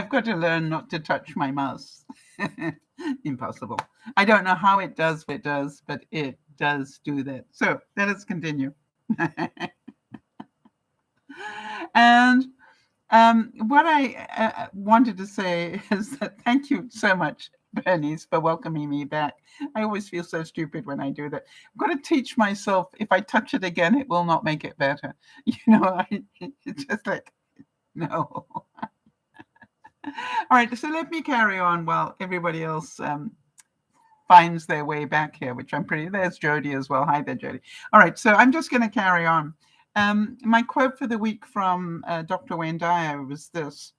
got to learn not to touch my mouse. Impossible. I don't know how it does what it does, but it does do that. So let us continue. And what I wanted to say is that thank you so much, Bernice, for welcoming me back. I always feel so stupid when I do that. I've got to teach myself if I touch it again, it will not make it better. It's just like, no. All right, so let me carry on while everybody else finds their way back here, which I'm pretty. There's Jody as well. Hi there, Jody. All right, so I'm just going to carry on. My quote for the week from Dr. Wayne Dyer was this: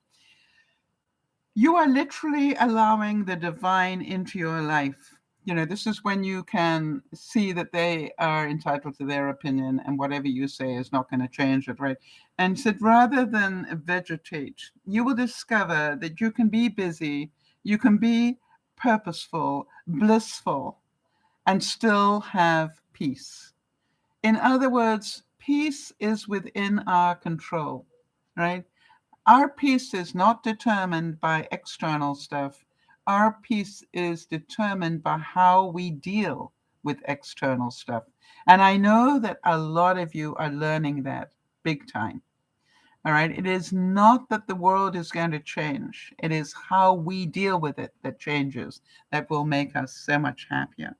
"You are literally allowing the divine into your life." This is when you can see that they are entitled to their opinion and whatever you say is not going to change it, right? And said, rather than vegetate, you will discover that you can be busy, you can be purposeful, blissful, and still have peace. In other words, peace is within our control, right? Our peace is not determined by external stuff. Our peace is determined by how we deal with external stuff. And I know that a lot of you are learning that big time. All right. It is not that the world is going to change. It is how we deal with it that changes, that will make us so much happier.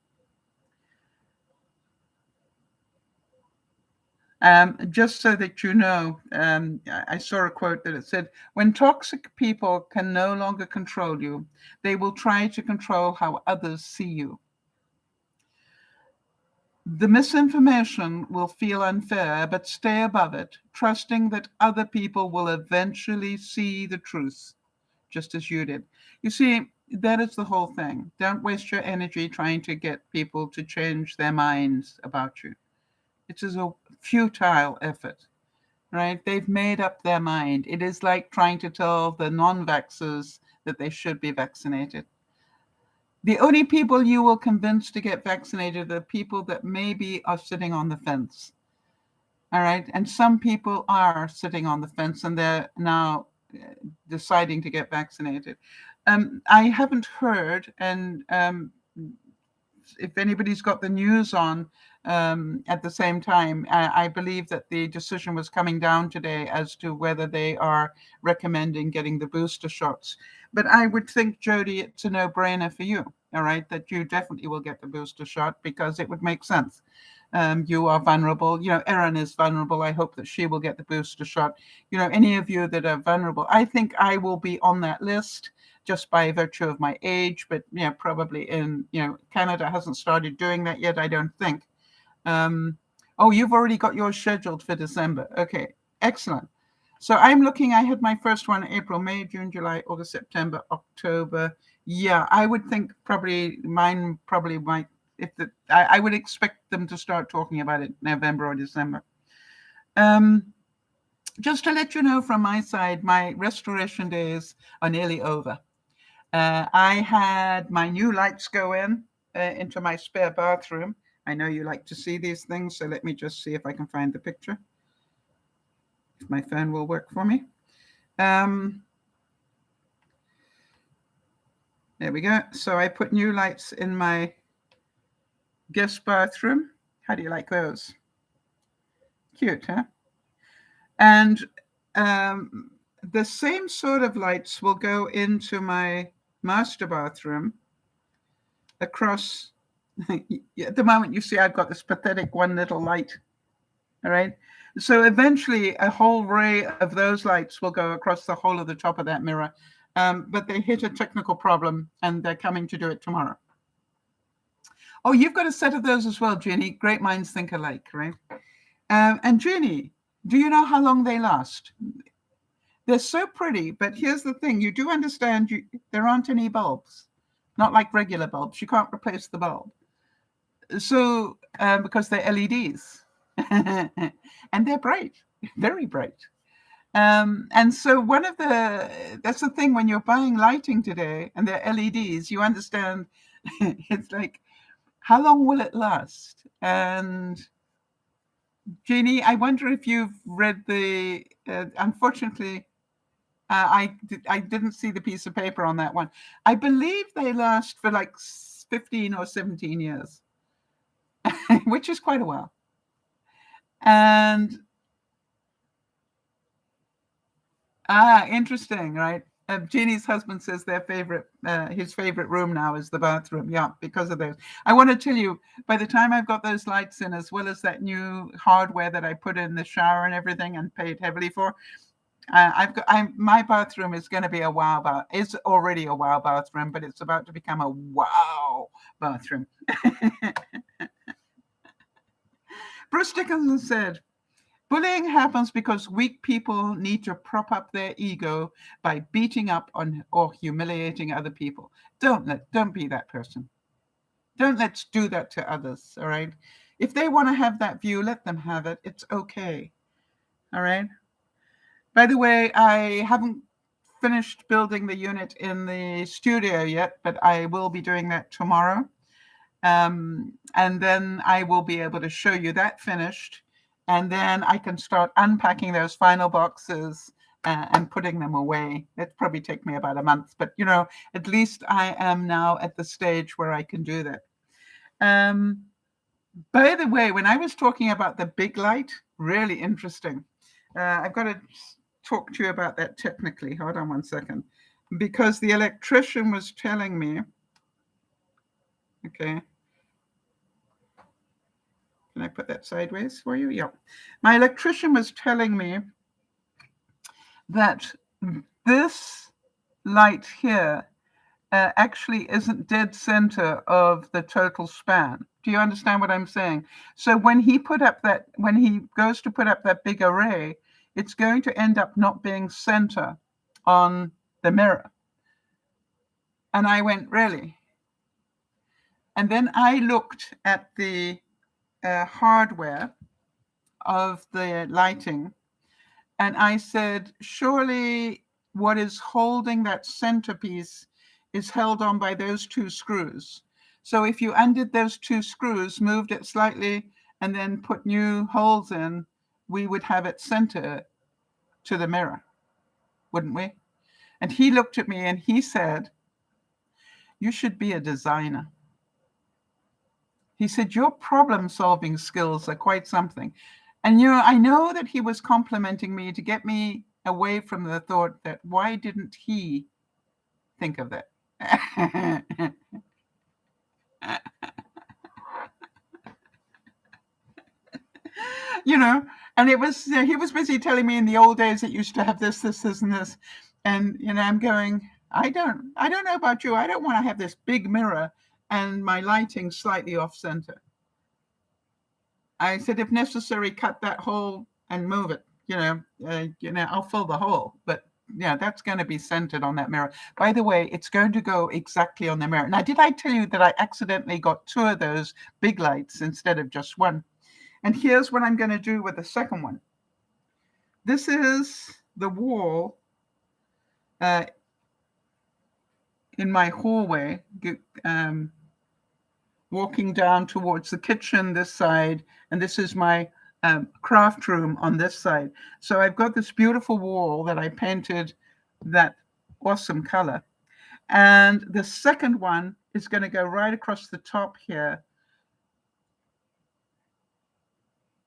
Just so that you know, I saw a quote that it said, when toxic people can no longer control you, they will try to control how others see you. The misinformation will feel unfair, but stay above it, trusting that other people will eventually see the truth, just as you did. You see, that is the whole thing. Don't waste your energy trying to get people to change their minds about you. It is a futile effort, right? They've made up their mind. It is like trying to tell the non-vaxxers that they should be vaccinated. The only people you will convince to get vaccinated are people that maybe are sitting on the fence. All right. And some people are sitting on the fence and they're now deciding to get vaccinated. I haven't heard, and if anybody's got the news on at the same time, I believe that the decision was coming down today as to whether they are recommending getting the booster shots. But I would think, Jody, it's a no-brainer for you, all right, that you definitely will get the booster shot because it would make sense. You are vulnerable. Erin is vulnerable. I hope that she will get the booster shot. Any of you that are vulnerable, I think I will be on that list just by virtue of my age, but probably in Canada hasn't started doing that yet, I don't think. Oh, you've already got yours scheduled for December. Okay, excellent. So I'm looking, I had my first one April, May, June, July, August, September, October. Yeah, I would think mine might, I would expect them to start talking about it November or December. Just to let you know from my side, my restoration days are nearly over. I had my new lights go into my spare bathroom. I know you like to see these things, so let me just see if I can find the picture. If my phone will work for me. There we go. So I put new lights in my guest bathroom. How do you like those? Cute, huh? And the same sort of lights will go into my master bathroom across. At the moment, you see I've got this pathetic one little light. All right. So eventually a whole array of those lights will go across the whole of the top of that mirror. But they hit a technical problem and they're coming to do it tomorrow. Oh, you've got a set of those as well, Genie. Great minds think alike, right? And Genie, do you know how long they last? They're so pretty, but here's the thing. You do understand there aren't any bulbs, not like regular bulbs. You can't replace the bulb. So, because they're LEDs and they're bright, very bright. And so that's the thing when you're buying lighting today and they're LEDs, you understand it's like, how long will it last? And Genie, I wonder if you've read unfortunately, I didn't see the piece of paper on that one. I believe they last for like 15 or 17 years, which is quite a while. And interesting, right? Genie's husband says his favorite room now is the bathroom. Yeah, because of those. I want to tell you, by the time I've got those lights in, as well as that new hardware that I put in the shower and everything and paid heavily for, my bathroom is going to be a wow bath. It's already a wow bathroom, but it's about to become a wow bathroom. Bruce Dickinson said, bullying happens because weak people need to prop up their ego by beating up on or humiliating other people. Don't be that person. Let's do that to others, all right? If they want to have that view, let them have it. It's okay, all right? By the way, I haven't finished building the unit in the studio yet, but I will be doing that tomorrow. And then I will be able to show you that finished. And then I can start unpacking those final boxes and putting them away. It'll probably take me about a month, but at least I am now at the stage where I can do that. By the way, when I was talking about the big light, really interesting. I've got to talk to you about that technically. Hold on one second. Because the electrician was telling me, okay. Can I put that sideways for you? Yeah. My electrician was telling me that this light here actually isn't dead center of the total span. Do you understand what I'm saying? So when he goes to put up that big array, it's going to end up not being center on the mirror. And I went, really? And then I looked at the hardware of the lighting, and I said, surely what is holding that centerpiece is held on by those two screws. So if you undid those two screws, moved it slightly, and then put new holes in, we would have it center to the mirror, wouldn't we? And he looked at me and he said, you should be a designer. He said, your problem-solving skills are quite something. And I know that he was complimenting me to get me away from the thought that why didn't he think of that? And it was he was busy telling me in the old days it used to have this, and this, and I'm going, I don't know about you. I don't want to have this big mirror and my lighting slightly off center. I said, if necessary, cut that hole and move it. I'll fill the hole, but that's going to be centered on that mirror. By the way, it's going to go exactly on the mirror. Now, did I tell you that I accidentally got two of those big lights instead of just one? And here's what I'm going to do with the second one. This is the wall in my hallway, walking down towards the kitchen this side, and this is my craft room on this side. So I've got this beautiful wall that I painted that awesome color. And the second one is going to go right across the top here.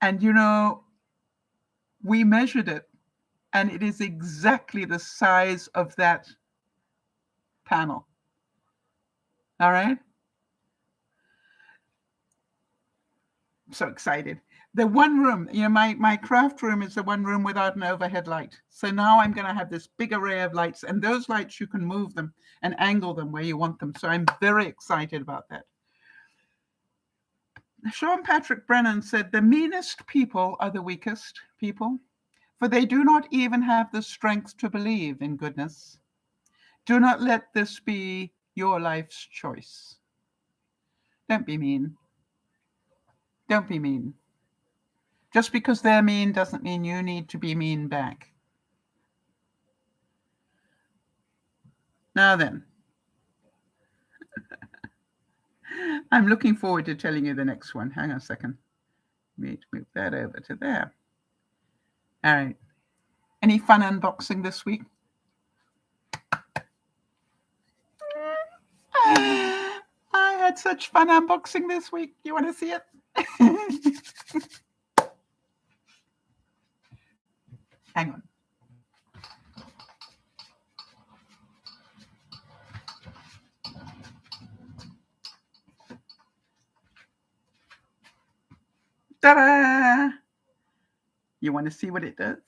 And we measured it, and it is exactly the size of that panel. All right. I'm so excited. The one room, my craft room is the one room without an overhead light. So now I'm going to have this big array of lights, and those lights, you can move them and angle them where you want them. So I'm very excited about that. Sean Patrick Brennan said, the meanest people are the weakest people, for they do not even have the strength to believe in goodness. Do not let this be your life's choice. Don't be mean. Don't be mean. Just because they're mean doesn't mean you need to be mean back. Now then, I'm looking forward to telling you the next one. Hang on a second. Let me move that over to there. All right. Any fun unboxing this week? I had such fun unboxing this week. You want to see it? Hang on. Ta-da! You want to see what it does?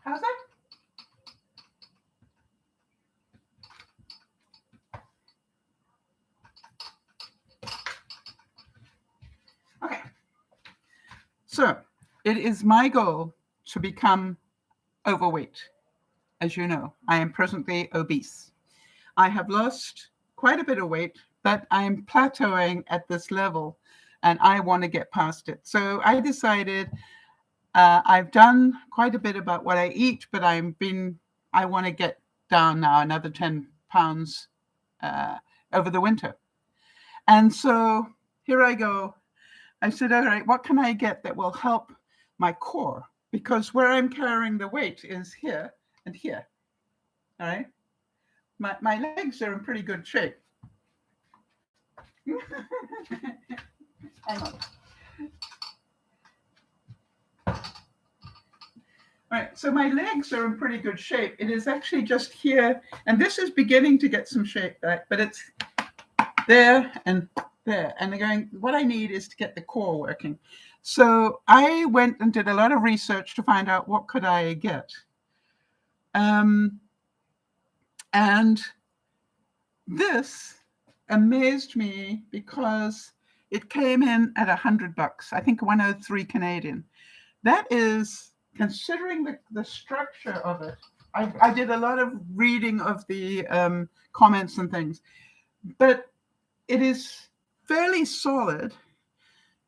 How's that? Okay. So it is my goal to become overweight. As you know, I am presently obese. I have lost quite a bit of weight, but I'm plateauing at this level and I want to get past it. So I decided I've done quite a bit about what I eat, but I want to get down now another 10 pounds over the winter. And so here I go. I said, all right, what can I get that will help my core? Because where I'm carrying the weight is here and here. All right. My legs are in pretty good shape. Hang on. All right, so my legs are in pretty good shape. It is actually just here, and this is beginning to get some shape back, but it's there and there. And they're going, what I need is to get the core working. So I went and did a lot of research to find out what could I get. And this amazed me because it came in at $100, I think 103 Canadian. That is, considering the structure of it, I did a lot of reading of the comments and things, but it is fairly solid.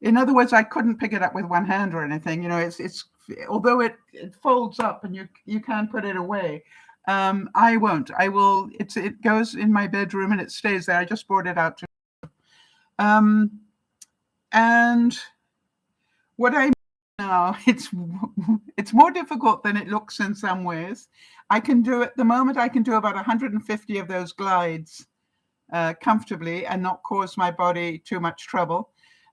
In other words, I couldn't pick it up with one hand or anything. You know, it's although it folds up and you can put it away. I won't. I will. It goes in my bedroom and it stays there. I just brought it out. And what I now, it's more difficult than it looks in some ways. I can do at the moment. I can do about 150 of those glides comfortably and not cause my body too much trouble.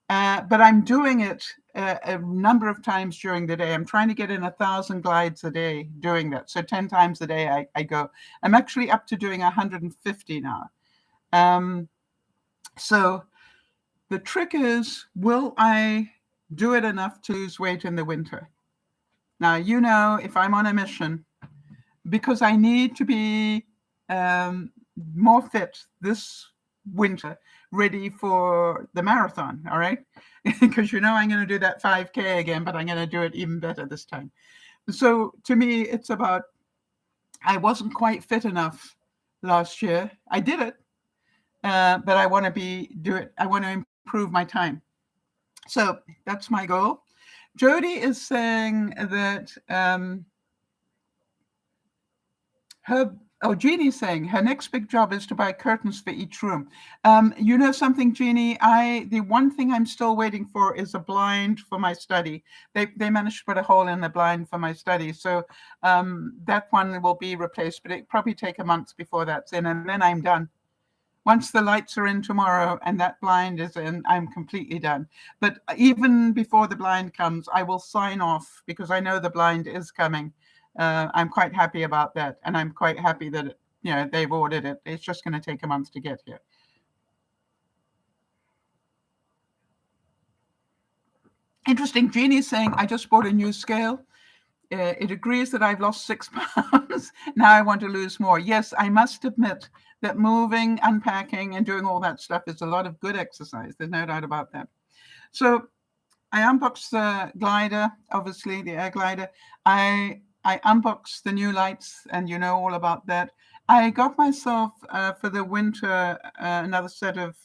But I'm doing it a number of times during the day. I'm trying to get in 1,000 glides a day doing that. So 10 times a day I go. I'm actually up to doing 150 now. So the trick is, will I do it enough to lose weight in the winter? Now, you know, if I'm on a mission, because I need to be more fit this winter, ready for the marathon, all right? Because you know I'm going to do that 5K again, but I'm going to do it even better this time. So to me, it's about, I wasn't quite fit enough last year. I did it, but I want to do it. I want to improve my time. So that's my goal. Jody is saying that Genie's saying her next big job is to buy curtains for each room. You know something, Genie? The one thing I'm still waiting for is a blind for my study. They managed to put a hole in the blind for my study, so that one will be replaced. But it probably take a month before that's in, and then I'm done. Once the lights are in tomorrow and that blind is in, I'm completely done. But even before the blind comes, I will sign off because I know the blind is coming. I'm quite happy about that. And I'm quite happy that, they've ordered it. It's just going to take a month to get here. Interesting. Genie's saying, I just bought a new scale. It agrees that I've lost 6 pounds. Now I want to lose more. Yes, I must admit that moving, unpacking, and doing all that stuff is a lot of good exercise. There's no doubt about that. So I unboxed the glider, obviously, the air glider. I unboxed the new lights, and you know all about that. I got myself, for the winter, another set of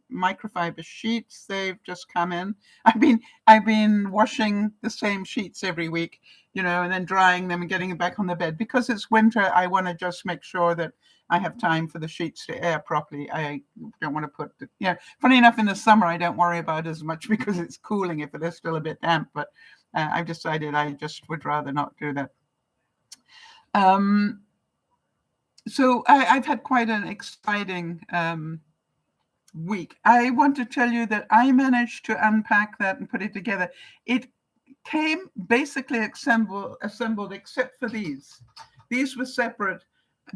microfiber sheets. They've just come in. I've been washing the same sheets every week. and then drying them and getting them back on the bed. Because it's winter, I want to just make sure that I have time for the sheets to air properly. I don't want to put, funny enough, in the summer, I don't worry about it as much because it's cooling if it is still a bit damp, but I've decided I just would rather not do that. So I've had quite an exciting week. I want to tell you that I managed to unpack that and put it together. It came basically assembled except for these. These were separate,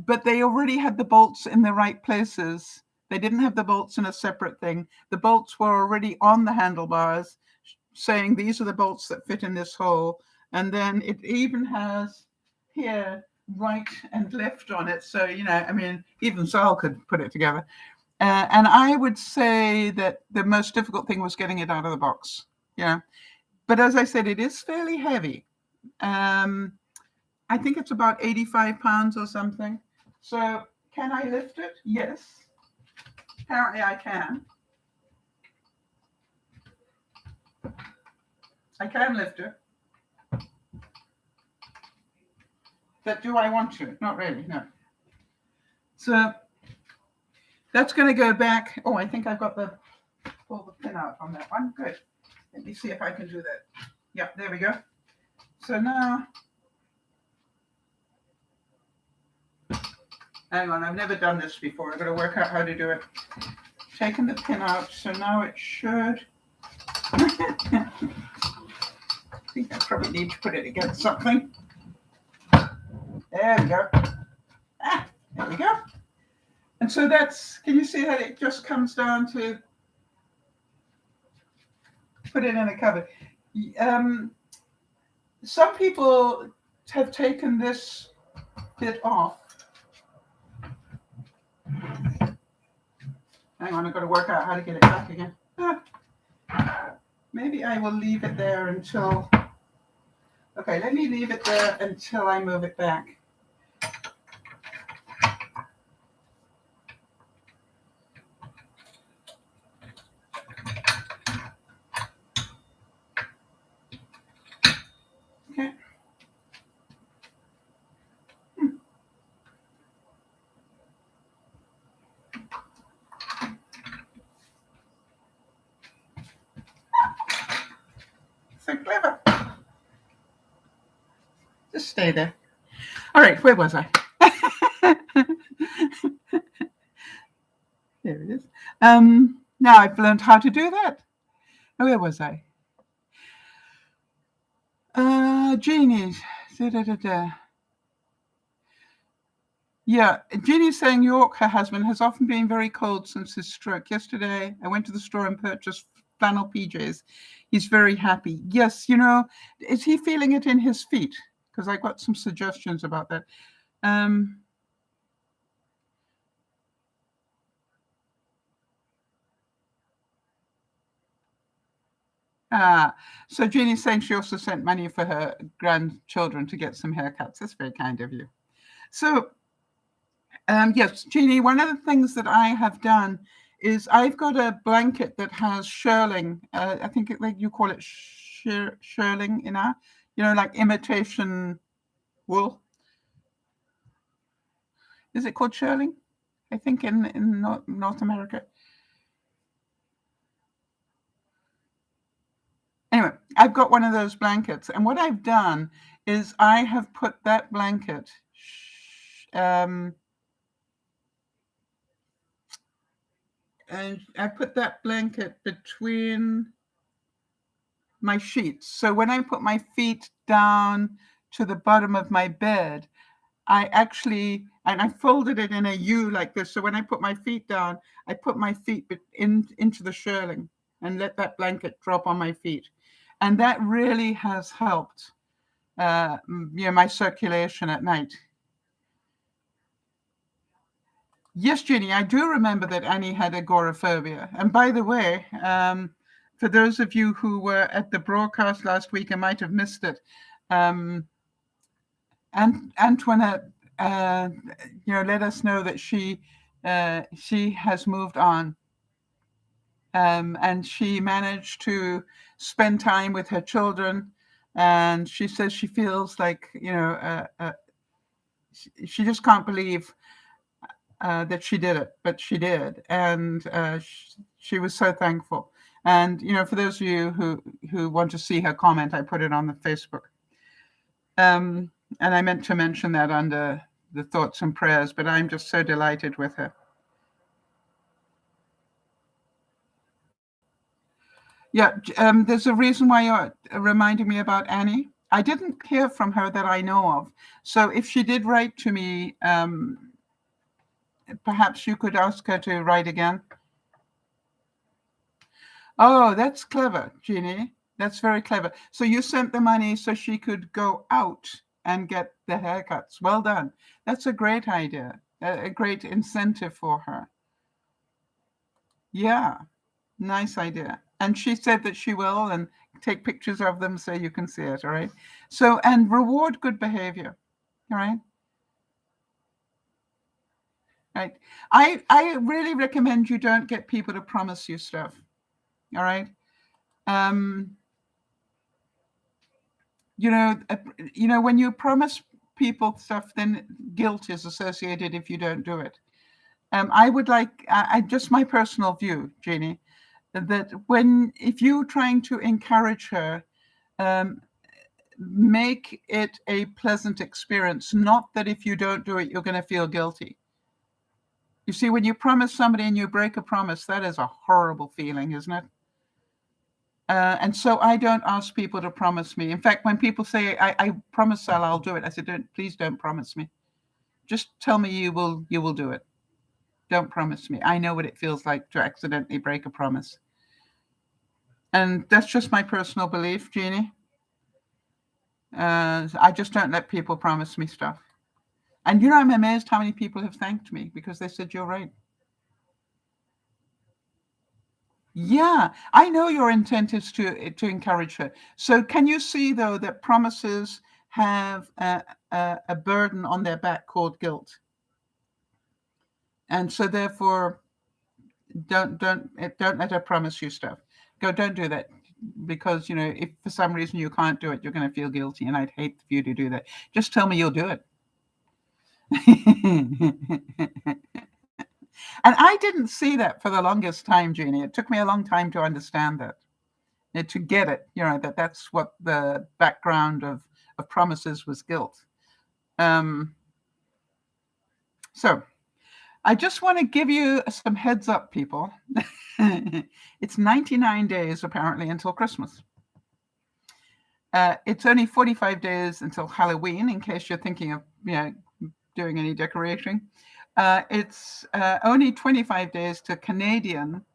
but they already had the bolts in the right places. They didn't have the bolts in a separate thing. The bolts were already on the handlebars, saying these are the bolts that fit in this hole. And then it even has here right and left on it. So, even Sal could put it together. And I would say that the most difficult thing was getting it out of the box. But as I said, it is fairly heavy. I think it's about 85 pounds or something. So can I lift it? Yes. Apparently I can. I can lift it. But do I want to? Not really, no. So that's going to go back. Oh, I think I've got pull the pin out on that one. Good. Let me see if I can do that. Yeah, there we go. So now, hang on, I've never done this before. I've got to work out how to do it. Taking the pin out, so now it should. I think I probably need to put it against something. There we go. There we go. And so can you see that it just comes down to put it in a cupboard? Some people have taken this bit off. Hang on, I've got to work out how to get it back again. Maybe I will leave it there until... Okay, let me leave it there until I move it back. Okay. So clever. Just stay there. All right, where was I? There it is. Now I've learned how to do that. Where was I? Genie. Yeah, Jeannie's saying York, her husband, has often been very cold since his stroke. Yesterday, I went to the store and purchased flannel PJs. He's very happy. Yes, is he feeling it in his feet? Because I got some suggestions about that. So Jeannie's saying she also sent money for her grandchildren to get some haircuts. That's very kind of you. So, yes, Jeannie, one of the things that I have done is I've got a blanket that has Sherling. I think you call it Sherling like imitation wool. Is it called Sherling? I think in North America. Anyway, I've got one of those blankets, and what I've done is I have put that blanket and I put that blanket between my sheets. So when I put my feet down to the bottom of my bed, I folded it in a U like this. So when I put my feet down, I put my feet into the Sherling and let that blanket drop on my feet. And that really has helped, my circulation at night. Yes, Ginny, I do remember that Annie had agoraphobia. And by the way, for those of you who were at the broadcast last week and might have missed it, Antoinette, let us know that she has moved on, and she managed to spend time with her children. And she says she feels like, she just can't believe that she did it, but she did, and she was so thankful. And for those of you who want to see her comment, I put it on the Facebook. And I meant to mention that under the thoughts and prayers, but I'm just so delighted with her. Yeah, there's a reason why you're reminding me about Annie. I didn't hear from her that I know of. So if she did write to me, perhaps you could ask her to write again. Oh, that's clever, Genie. That's very clever. So you sent the money so she could go out and get the haircuts. Well done. That's a great idea, a great incentive for her. Yeah, nice idea. And she said that she will, and take pictures of them so you can see it, all right? So, and reward good behavior, all right? Right. I really recommend you don't get people to promise you stuff, all right? Um, when you promise people stuff, then guilt is associated if you don't do it. I would like, just my personal view, Jeannie, that if you're trying to encourage her, make it a pleasant experience, not that if you don't do it, you're going to feel guilty. You see, when you promise somebody and you break a promise, that is a horrible feeling, isn't it? And so I don't ask people to promise me. In fact, when people say, I promise Sal, I'll do it, I said, please don't promise me. Just tell me you will do it. Don't promise me. I know what it feels like to accidentally break a promise. And that's just my personal belief, Jeannie. I just don't let people promise me stuff. And I'm amazed how many people have thanked me because they said, you're right. Yeah, I know your intent is to encourage her. So can you see, though, that promises have a burden on their back called guilt? And so therefore, don't let her promise you stuff. Don't do that, because if for some reason you can't do it, you're going to feel guilty, and I'd hate for you to do that. Just tell me you'll do it. And I didn't see that for the longest time, Jeannie. It took me a long time to understand that. To get it, that's what the background of promises was, guilt. So I just want to give you some heads up, people. It's 99 days apparently until Christmas. It's only 45 days until Halloween, in case you're thinking of doing any decorating. It's only 25 days to Canadian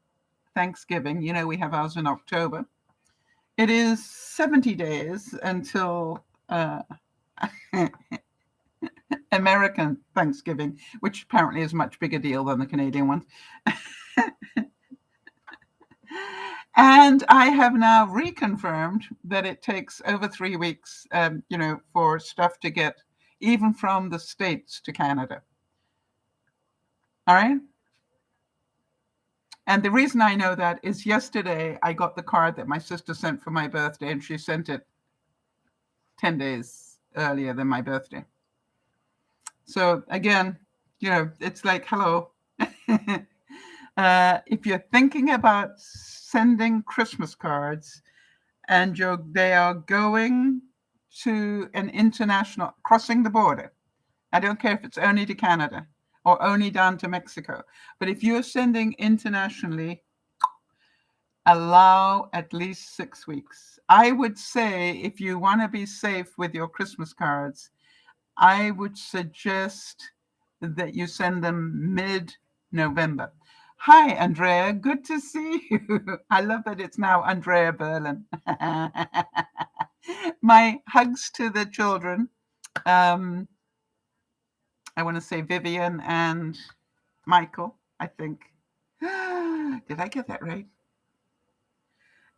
Thanksgiving. We have ours in October. It is 70 days until American Thanksgiving, which apparently is a much bigger deal than the Canadian one. And I have now reconfirmed that it takes over 3 weeks, for stuff to get even from the States to Canada. All right? And the reason I know that is yesterday I got the card that my sister sent for my birthday, and she sent it 10 days earlier than my birthday. So again, it's like, hello. If you're thinking about sending Christmas cards and they are going to an international, crossing the border, I don't care if it's only to Canada or only down to Mexico, but if you're sending internationally, allow at least 6 weeks. I would say, if you want to be safe with your Christmas cards, I would suggest that you send them mid-November. Hi, Andrea. Good to see you. I love that it's now Andrea Berlin. My hugs to the children. I want to say Vivian and Michael, I think. Did I get that right?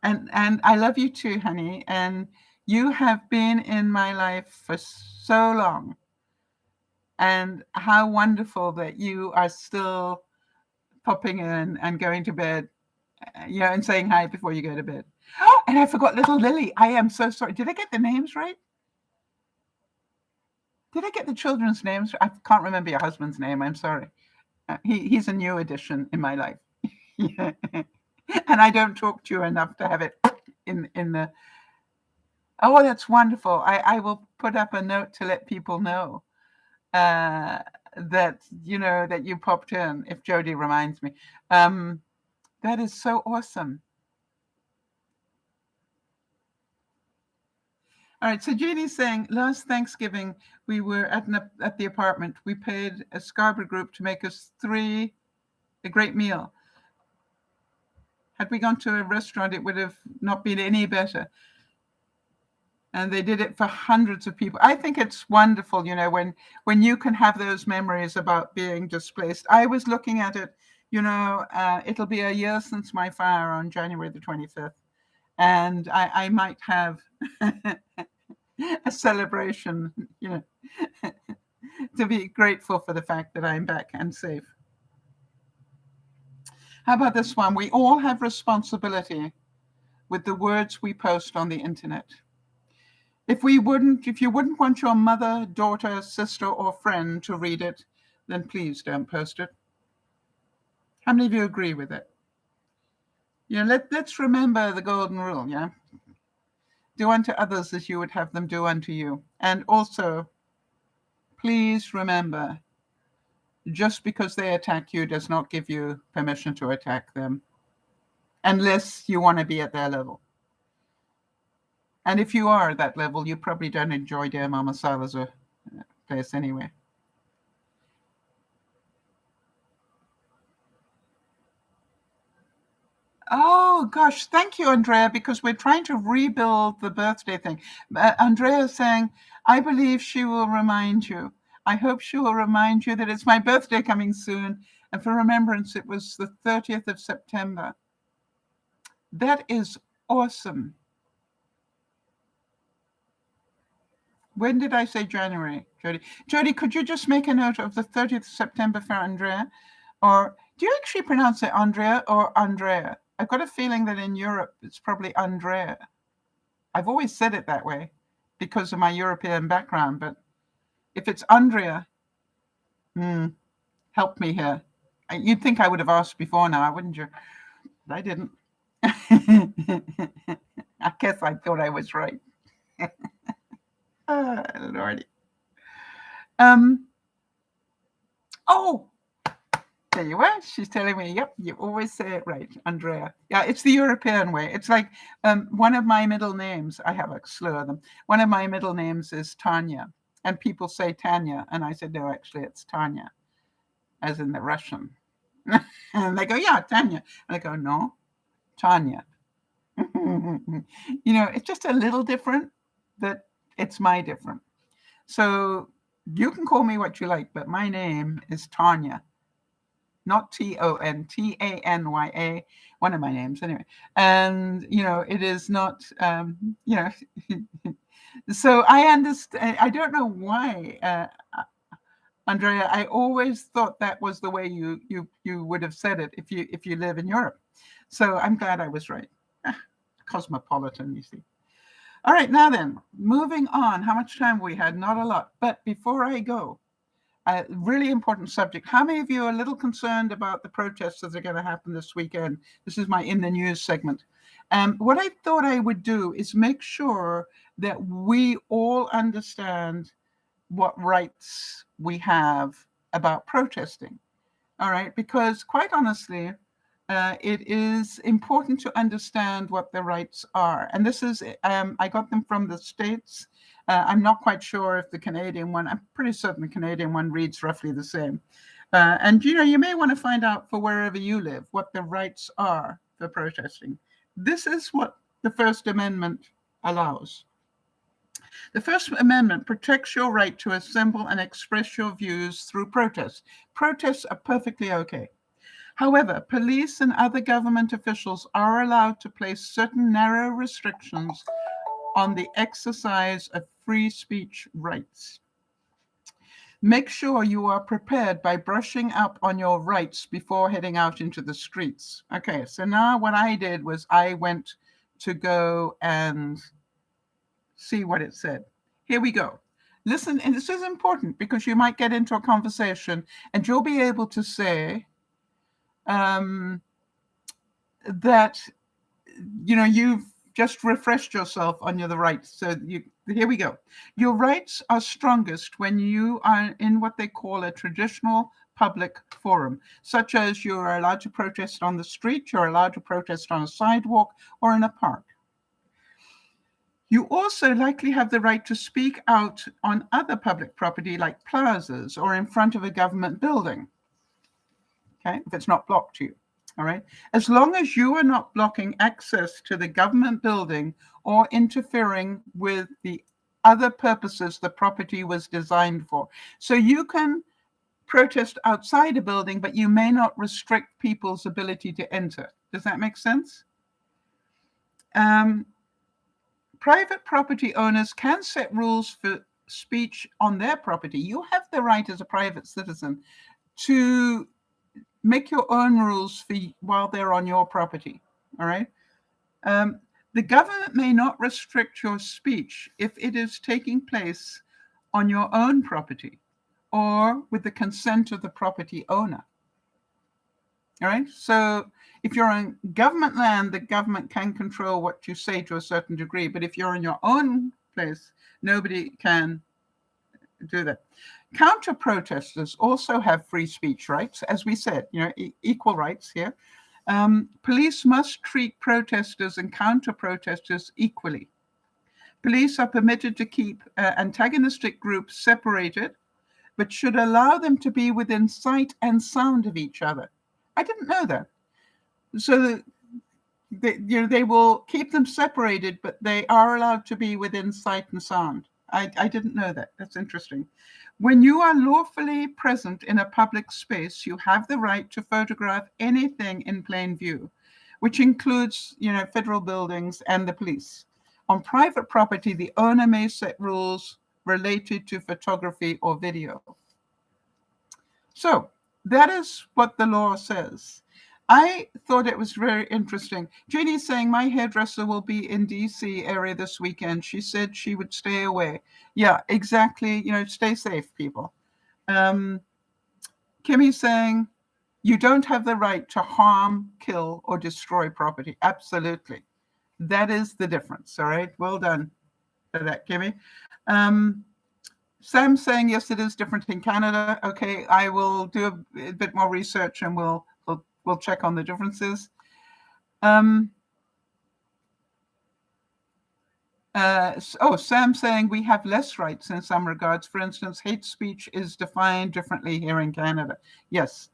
And I love you too, honey. And you have been in my life for so long. And how wonderful that you are still popping in and going to bed, and saying hi before you go to bed. And I forgot little Lily. I am so sorry. Did I get the names right? Did I get the children's names? I can't remember your husband's name. I'm sorry. He's a new addition in my life. Yeah. And I don't talk to you enough to have it in the. Oh, that's wonderful. I will put up a note to let people know that that you popped in if Jody reminds me. That is so awesome. All right, so Jeannie's saying last Thanksgiving we were at the apartment. We paid a Scarborough group to make us a great meal. Had we gone to a restaurant, it would have not been any better. And they did it for hundreds of people. I think it's wonderful, when you can have those memories about being displaced. I was looking at it, it'll be a year since my fire on January the 25th. And I might have a celebration, to be grateful for the fact that I'm back and safe. How about this one? We all have responsibility with the words we post on the internet. If you wouldn't want your mother, daughter, sister, or friend to read it, then please don't post it. How many of you agree with it? Let's remember the golden rule, yeah? Do unto others as you would have them do unto you. And also, please remember, just because they attack you does not give you permission to attack them, unless you want to be at their level. And if you are at that level, you probably don't enjoy DearMamaSal as a place anyway. Oh, gosh. Thank you, Andrea, because we're trying to rebuild the birthday thing. Andrea is saying, I believe she will remind you. I hope she will remind you that it's my birthday coming soon. And for remembrance, it was the 30th of September. That is awesome. When did I say January, Jody? Jody, could you just make a note of the 30th of September for Andrea? Or do you actually pronounce it Andrea or Andrea? I've got a feeling that in Europe, it's probably Andrea. I've always said it that way because of my European background. But if it's Andrea, help me here. You'd think I would have asked before now, wouldn't you? But I didn't. I guess I thought I was right. Oh, Lordy. Oh, there you are. She's telling me, yep, you always say it right, Andrea. Yeah, it's the European way. It's like one of my middle names, I have a slew of them. One of my middle names is Tanya. And people say Tanya. And I said, no, actually, it's Tanya, as in the Russian. And they go, yeah, Tanya. And I go, no, Tanya. It's just a little different, but it's my different. So you can call me what you like, but my name is Tanya. Not Ton, Tanya, one of my names anyway. And, it is not, so I understand. I don't know why, Andrea, I always thought that was the way you would have said it if you live in Europe. So I'm glad I was right. Cosmopolitan, you see. All right, now then, moving on. How much time we had? Not a lot. But before I go, a really important subject. How many of you are a little concerned about the protests that are going to happen this weekend? This is my In the News segment. What I thought I would do is make sure that we all understand what rights we have about protesting. All right, because quite honestly, it is important to understand what the rights are. And this is, I got them from the States. I'm not quite sure if the Canadian one, I'm pretty certain the Canadian one reads roughly the same. And, you may want to find out for wherever you live what the rights are for protesting. This is what the First Amendment allows. The First Amendment protects your right to assemble and express your views through protest. Protests are perfectly okay. However, police and other government officials are allowed to place certain narrow restrictions on the exercise of free speech rights. Make sure you are prepared by brushing up on your rights before heading out into the streets. Okay, so now what I did was I went to go and see what it said. Here we go. Listen, and this is important because you might get into a conversation and you'll be able to say that, you've just refreshed yourself on the rights. So here we go. Your rights are strongest when you are in what they call a traditional public forum, such as you're allowed to protest on the street, you're allowed to protest on a sidewalk or in a park. You also likely have the right to speak out on other public property like plazas or in front of a government building, okay, if it's not blocked to you. All right. As long as you are not blocking access to the government building or interfering with the other purposes the property was designed for. So you can protest outside a building, but you may not restrict people's ability to enter. Does that make sense? Private property owners can set rules for speech on their property. You have the right as a private citizen to make your own rules while they're on your property. All right. The government may not restrict your speech if it is taking place on your own property or with the consent of the property owner. All right. So if you're on government land, the government can control what you say to a certain degree. But if you're in your own place, nobody can do that. Counter protesters also have free speech rights, as we said, equal rights here. Police must treat protesters and counter protesters equally. Police are permitted to keep antagonistic groups separated, but should allow them to be within sight and sound of each other. I didn't know that. So they will keep them separated, but they are allowed to be within sight and sound. I didn't know that. That's interesting. When you are lawfully present in a public space, you have the right to photograph anything in plain view, which includes, federal buildings and the police. On private property, the owner may set rules related to photography or video. So that is what the law says. I thought it was very interesting. Genie's saying my hairdresser will be in DC area this weekend. She said she would stay away. Yeah, exactly. Stay safe, people. Kimmy's saying you don't have the right to harm, kill, or destroy property. Absolutely. That is the difference. All right. Well done for that, Kimmy. Sam's saying, yes, it is different in Canada. Okay, I will do a bit more research and we'll check on the differences. Sam's saying we have less rights in some regards. For instance, hate speech is defined differently here in Canada. Yes,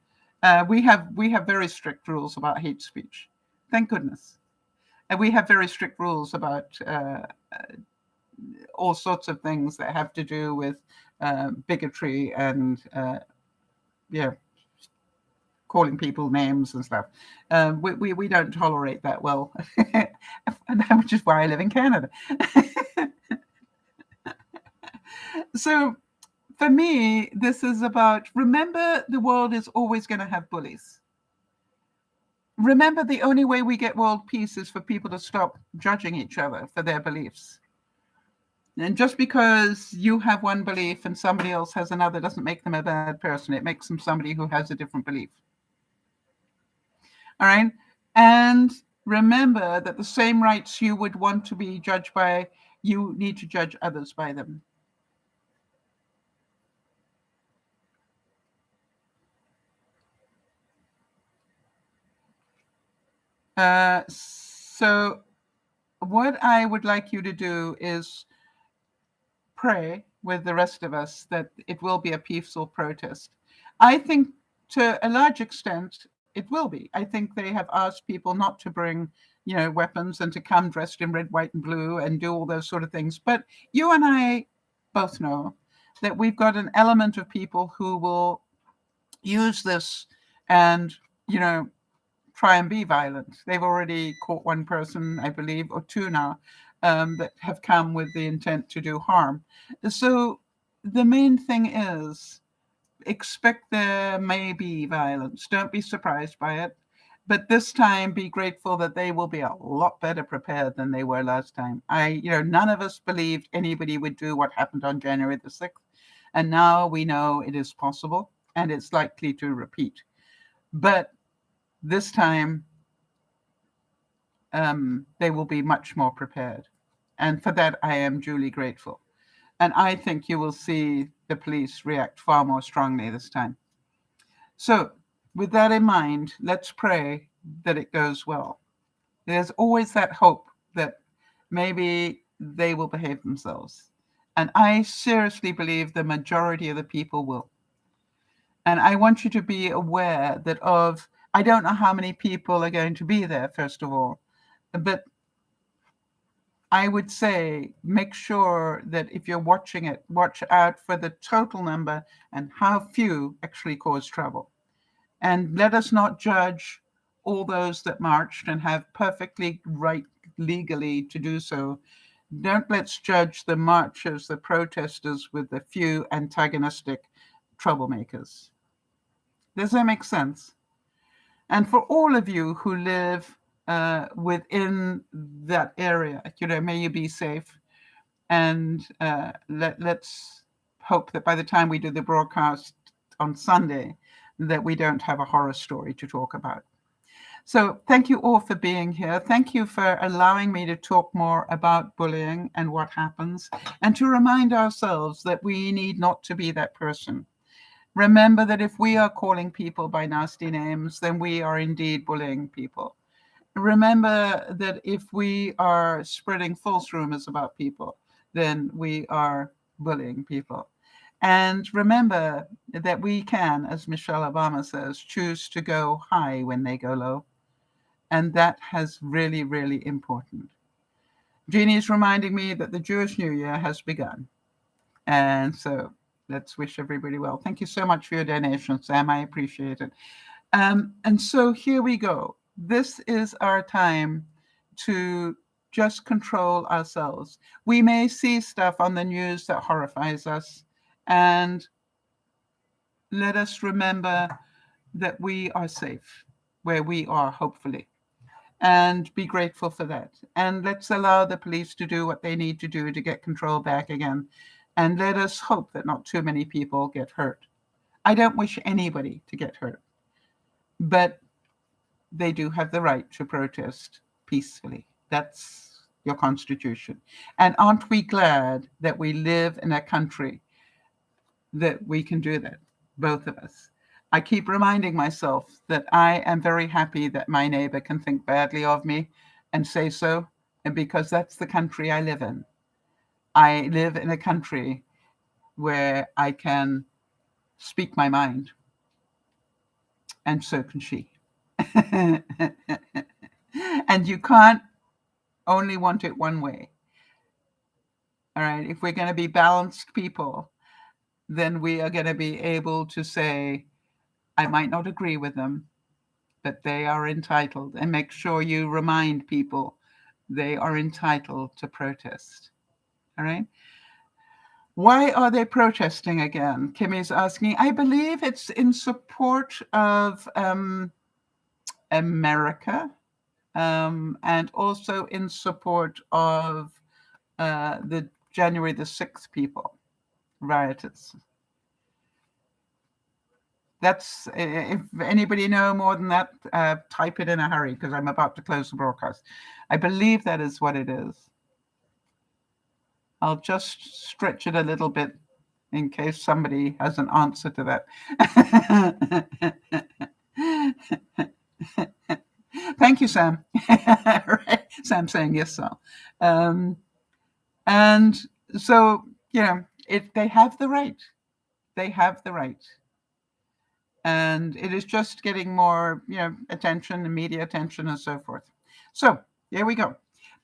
we have very strict rules about hate speech. Thank goodness. And we have very strict rules about all sorts of things that have to do with bigotry and calling people names and stuff. We don't tolerate that well, which is why I live in Canada. So for me, this is about, remember, the world is always going to have bullies. Remember, the only way we get world peace is for people to stop judging each other for their beliefs. And just because you have one belief and somebody else has another doesn't make them a bad person. It makes them somebody who has a different belief. All right. And remember that the same rights you would want to be judged by, you need to judge others by them. So what I would like you to do is pray with the rest of us that it will be a peaceful protest. I think to a large extent it will be. I think they have asked people not to bring, weapons and to come dressed in red, white, and blue and do all those sort of things. But you and I both know that we've got an element of people who will use this and, try and be violent. They've already caught one person, I believe, or two now, that have come with the intent to do harm. So the main thing is, expect there may be violence. Don't be surprised by it. But this time, be grateful that they will be a lot better prepared than they were last time. None of us believed anybody would do what happened on January the 6th. And now we know it is possible and it's likely to repeat. But this time, they will be much more prepared. And for that, I am duly grateful. And I think you will see the police react far more strongly this time. So, with that in mind, let's pray that it goes well. There's always that hope that maybe they will behave themselves. And I seriously believe the majority of the people will. And I want you to be aware that I don't know how many people are going to be there, first of all, but I would say make sure that if you're watching it, watch out for the total number and how few actually cause trouble. And let us not judge all those that marched and have perfectly right legally to do so. Let's judge the marchers, the protesters, with the few antagonistic troublemakers. Does that make sense? And for all of you who live within that area, may you be safe. And let's hope that by the time we do the broadcast on Sunday, that we don't have a horror story to talk about. So thank you all for being here. Thank you for allowing me to talk more about bullying and what happens, and to remind ourselves that we need not to be that person. Remember that if we are calling people by nasty names, then we are indeed bullying people. Remember that if we are spreading false rumors about people, then we are bullying people. And remember that we can, as Michelle Obama says, choose to go high when they go low. And that has really, really important. Genie is reminding me that the Jewish New Year has begun. And so let's wish everybody well. Thank you so much for your donation, Sam. I appreciate it. And so here we go. This is our time to just control ourselves. We may see stuff on the news that horrifies us, and let us remember that we are safe where we are, hopefully, and be grateful for that. And let's allow the police to do what they need to do to get control back again. And let us hope that not too many people get hurt. I don't wish anybody to get hurt, but they do have the right to protest peacefully. That's your constitution. And aren't we glad that we live in a country that we can do that, both of us? I keep reminding myself that I am very happy that my neighbor can think badly of me and say so, and because that's the country I live in. I live in a country where I can speak my mind, and so can she. And you can't only want it one way. All right. If we're going to be balanced people, then we are going to be able to say, I might not agree with them, but they are entitled. And make sure you remind people they are entitled to protest. All right. Why are they protesting again? Kimmy's asking. I believe it's in support of America, and also in support of the January the 6th people, rioters. That's, if anybody know more than that, type it in a hurry, because I'm about to close the broadcast. I believe that is what it is. I'll just stretch it a little bit in case somebody has an answer to that. Thank you, Sam. Right? Sam saying yes, Sal. And so, they have the right. They have the right. And it is just getting more, attention and media attention and so forth. So here we go.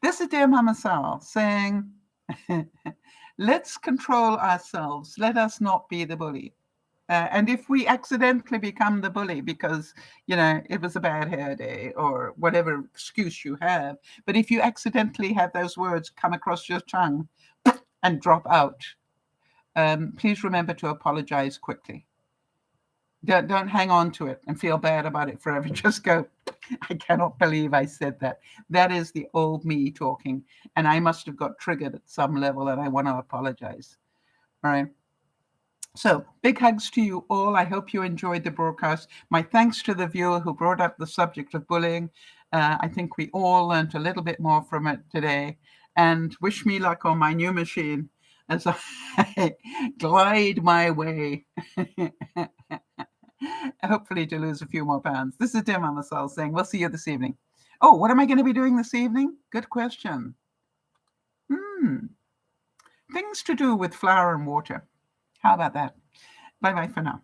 This is DearMamaSal saying, let's control ourselves. Let us not be the bully. And if we accidentally become the bully because, it was a bad hair day or whatever excuse you have, but if you accidentally have those words come across your tongue and drop out, please remember to apologize quickly. Don't hang on to it and feel bad about it forever. Just go, I cannot believe I said that. That is the old me talking, and I must have got triggered at some level, and I want to apologize. All right. So big hugs to you all. I hope you enjoyed the broadcast. My thanks to the viewer who brought up the subject of bullying. I think we all learned a little bit more from it today. And wish me luck on my new machine as I glide my way, hopefully to lose a few more pounds. This is DearMamaSal saying we'll see you this evening. Oh, what am I going to be doing this evening? Good question. Things to do with flour and water. How about that? Bye-bye for now.